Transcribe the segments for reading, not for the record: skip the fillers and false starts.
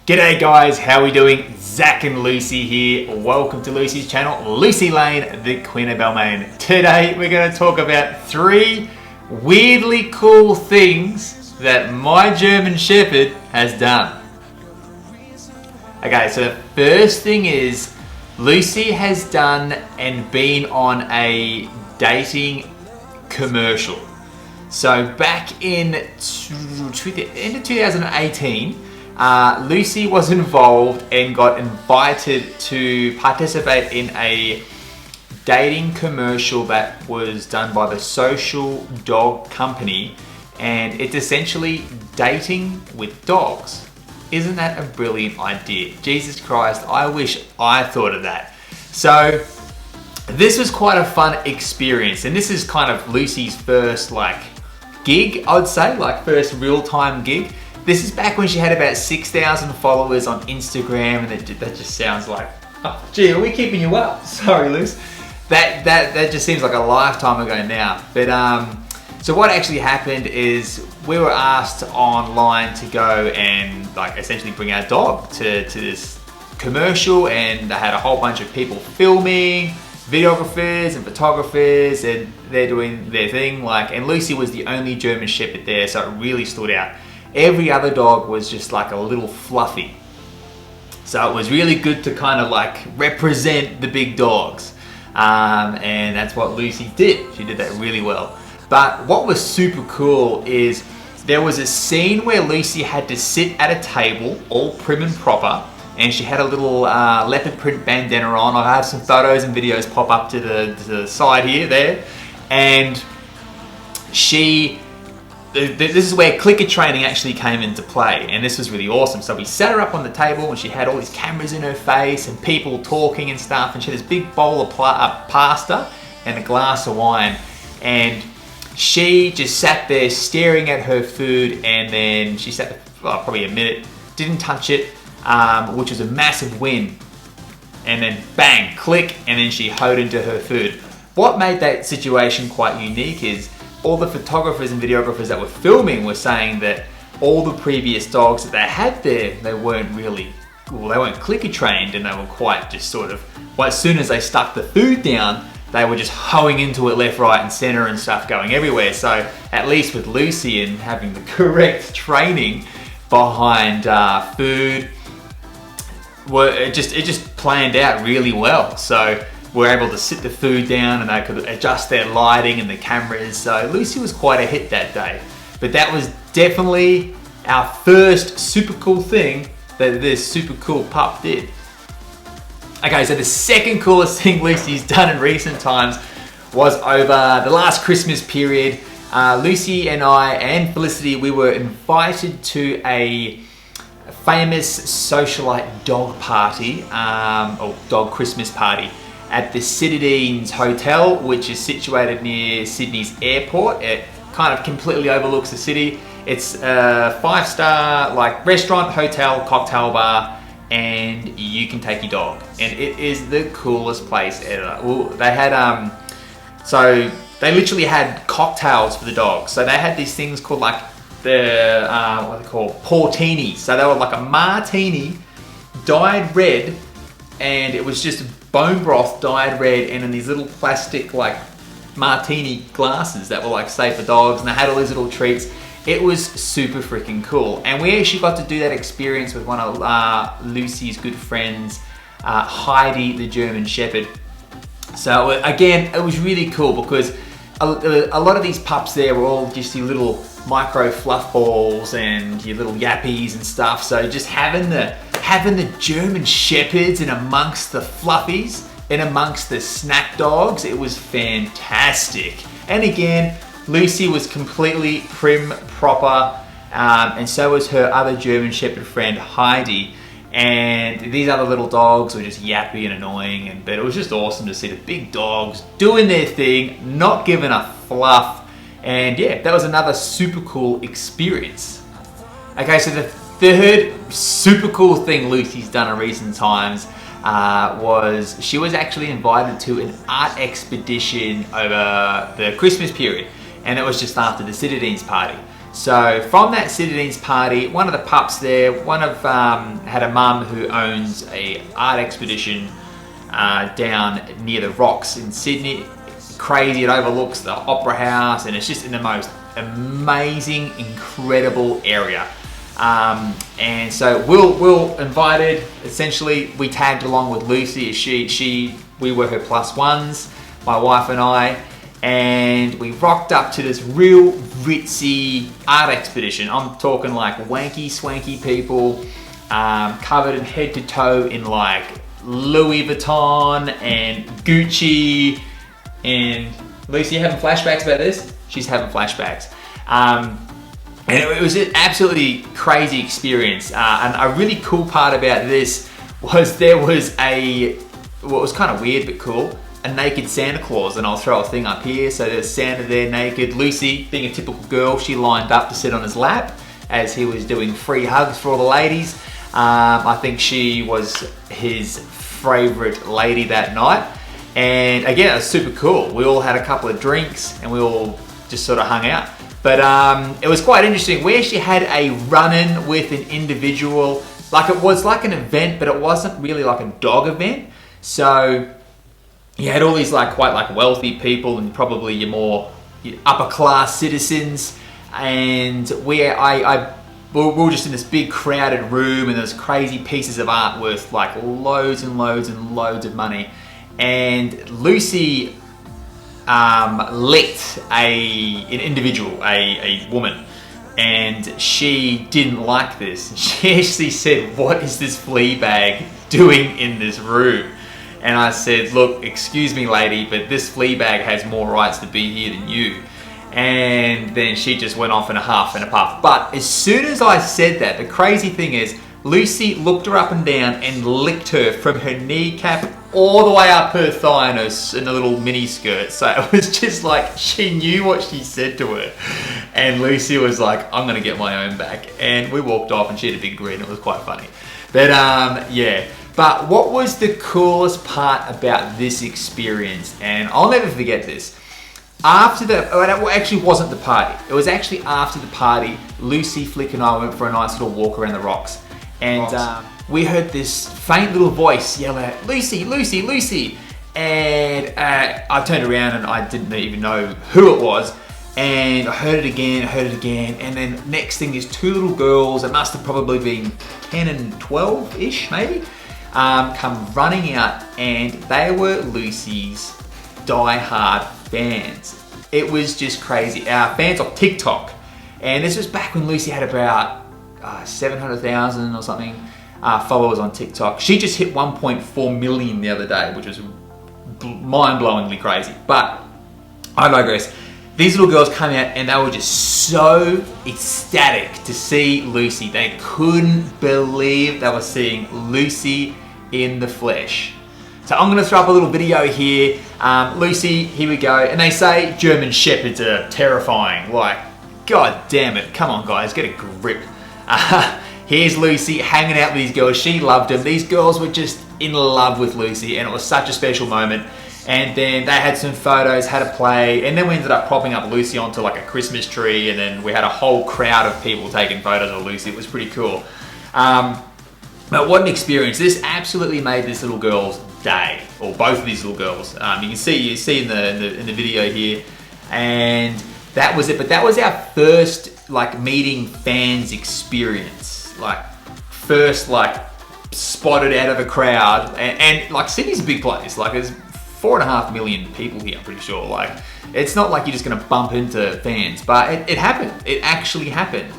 G'day guys, how are we doing? Zach and Lucy here. Welcome to Lucy's channel, Lucy Lane, the Queen of Balmain. Today we're going to talk about 3 weirdly cool things that my German Shepherd has done. Okay, so the first thing is Lucy has done and been on a dating commercial. So back in end of 2018, Lucy was involved and got invited to participate in a dating commercial that was done by the Social Dog Company, and it's essentially dating with dogs. Isn't that a brilliant idea? Jesus Christ, I wish I thought of that. So this was quite a fun experience, and this is kind of Lucy's first gig, I'd say, first real-time gig. This is back when she had about 6,000 followers on Instagram, and that just sounds like, oh gee, are we keeping you up? Sorry, Luce. That just seems like a lifetime ago now. But so what actually happened is we were asked online to go and essentially bring our dog to this commercial, and they had a whole bunch of people filming, videographers and photographers, and they're doing their thing. And Lucy was the only German Shepherd there, so it really stood out. Every other dog was just like a little fluffy. So it was really good to kind of represent the big dogs. And that's what Lucy did. She did that really well. But what was super cool is there was a scene where Lucy had to sit at a table, all prim and proper, and she had a little leopard print bandana on. I have some photos and videos pop up to the side here, there. And this is where clicker training actually came into play, and this was really awesome. So we sat her up on the table, and she had all these cameras in her face and people talking and stuff, and she had this big bowl of pasta and a glass of wine, and she just sat there staring at her food, and then she sat there for probably a minute, didn't touch it, which was a massive win. And then bang, click, and then she hoed into her food. What made that situation quite unique is all the photographers and videographers that were filming were saying that all the previous dogs that they had there, they weren't clicker trained, and they were quite just sort of, well, as soon as they stuck the food down, they were just hoeing into it left, right and center and stuff going everywhere. So at least with Lucy and having the correct training behind food, it just planned out really well. So we're able to sit the food down, and they could adjust their lighting and the cameras. So Lucy was quite a hit that day. But that was definitely our first super cool thing that this super cool pup did. Okay, so the second coolest thing Lucy's done in recent times was over the last Christmas period. Lucy and I and Felicity, we were invited to a famous socialite dog party, or dog Christmas party, at the Citadines Hotel, which is situated near Sydney's airport. It kind of completely overlooks the city. It's a 5-star restaurant, hotel, cocktail bar, and you can take your dog. And it is the coolest place ever. Well, they had so they literally had cocktails for the dogs. So they had these things called what are they called? Portinis. So they were like a martini dyed red, and it was just bone broth dyed red, and in these little plastic martini glasses that were safe for dogs, and they had all these little treats. It was super freaking cool, and we actually got to do that experience with one of Lucy's good friends, Heidi, the German Shepherd. So again, it was really cool because a lot of these pups there were all just your little micro fluff balls and your little yappies and stuff. So just having the German Shepherds in amongst the fluffies, in amongst the snack dogs, it was fantastic. And again, Lucy was completely prim, proper, and so was her other German Shepherd friend, Heidi. And these other little dogs were just yappy and annoying, but it was just awesome to see the big dogs doing their thing, not giving a fluff. And yeah, that was another super cool experience. Okay, so the third super cool thing Lucy's done in recent times was she was actually invited to an art expedition over the Christmas period, and it was just after the Citadines party. So from that Citadines party, one of the pups there, had a mum who owns a art expedition down near the Rocks in Sydney. Crazy, it overlooks the Opera House, and it's just in the most amazing, incredible area. And so Will invited. Essentially, we tagged along with Lucy. We were her plus ones, my wife and I, and we rocked up to this real ritzy art expedition. I'm talking like wanky, swanky people, covered in head to toe in like Louis Vuitton and Gucci. And Lucy, you having flashbacks about this? She's having flashbacks. And it was an absolutely crazy experience. And a really cool part about this was there was what was kind of weird but cool, a naked Santa Claus, and I'll throw a thing up here. So there's Santa there naked. Lucy, being a typical girl, she lined up to sit on his lap as he was doing free hugs for all the ladies. I think she was his favorite lady that night. And again, it was super cool. We all had a couple of drinks and we all just sort of hung out. But it was quite interesting. We actually had a run-in with an individual. Like, it was like an event, but it wasn't really like a dog event. So you had all these like quite like wealthy people and probably your more upper class citizens. And we were just in this big crowded room, and there's crazy pieces of art worth like loads and loads and loads of money. And Lucy licked an individual, a woman, and she didn't like this. She actually said, "What is this flea bag doing in this room?" And I said, "Look, excuse me lady, but this flea bag has more rights to be here than you." And then she just went off in a huff and a puff. But as soon as I said that, the crazy thing is, Lucy looked her up and down and licked her from her kneecap all the way up her thigh in a little mini skirt. So it was just like, she knew what she said to her. And Lucy was like, "I'm gonna get my own back." And we walked off and she had a big grin. It was quite funny. But yeah. But what was the coolest part about this experience? And I'll never forget this. It actually wasn't the party. It was actually after the party, Lucy, Flick and I went for a nice little walk around the Rocks. And we heard this faint little voice yell out, "Lucy, Lucy, Lucy." And I turned around and I didn't even know who it was. And I heard it again. And then next thing is two little girls, it must have probably been 10 and 12-ish maybe, come running out, and they were Lucy's die-hard fans. It was just crazy. Fans of TikTok. And this was back when Lucy had about 700,000 or something followers on TikTok. She just hit 1.4 million the other day, which was mind-blowingly crazy. But I digress. These little girls come out and they were just so ecstatic to see Lucy. They couldn't believe they were seeing Lucy in the flesh. So I'm gonna throw up a little video here. Lucy, here we go. And they say German Shepherds are terrifying. Like, God damn it. Come on guys, get a grip. Here's Lucy hanging out with these girls. She loved them. These girls were just in love with Lucy, and it was such a special moment. And then they had some photos, had a play, and then we ended up propping up Lucy onto like a Christmas tree, and then we had a whole crowd of people taking photos of Lucy. It was pretty cool. But what an experience. This absolutely made this little girl's day, or both of these little girls. You see in the video here, and that was it. But that was our first like meeting fans experience. Like first like spotted out of a crowd, and like Sydney's a big place. Like there's 4.5 million people here, I'm pretty sure. Like, it's not like you're just gonna bump into fans, but it happened. It actually happened.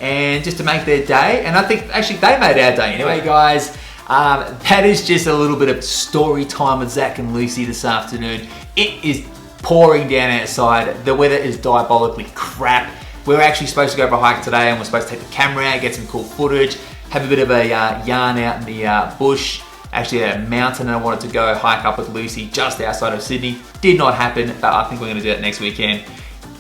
And just to make their day, and I think actually they made our day. Anyway, guys, that is just a little bit of story time with Zach and Lucy this afternoon. It is pouring down outside. The weather is diabolically crap. We were actually supposed to go for a hike today, and we're supposed to take the camera out, get some cool footage, have a bit of a yarn out in the bush. Actually a mountain, and I wanted to go hike up with Lucy just outside of Sydney. Did not happen, but I think we're gonna do that next weekend.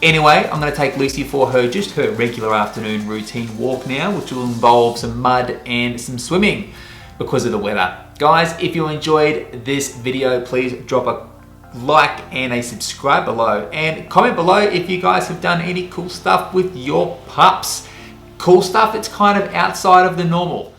Anyway, I'm gonna take Lucy for her regular afternoon routine walk now, which will involve some mud and some swimming because of the weather. Guys, if you enjoyed this video, please drop a like and a subscribe below, and comment below if you guys have done any cool stuff with your pups. Cool stuff that's kind of outside of the normal.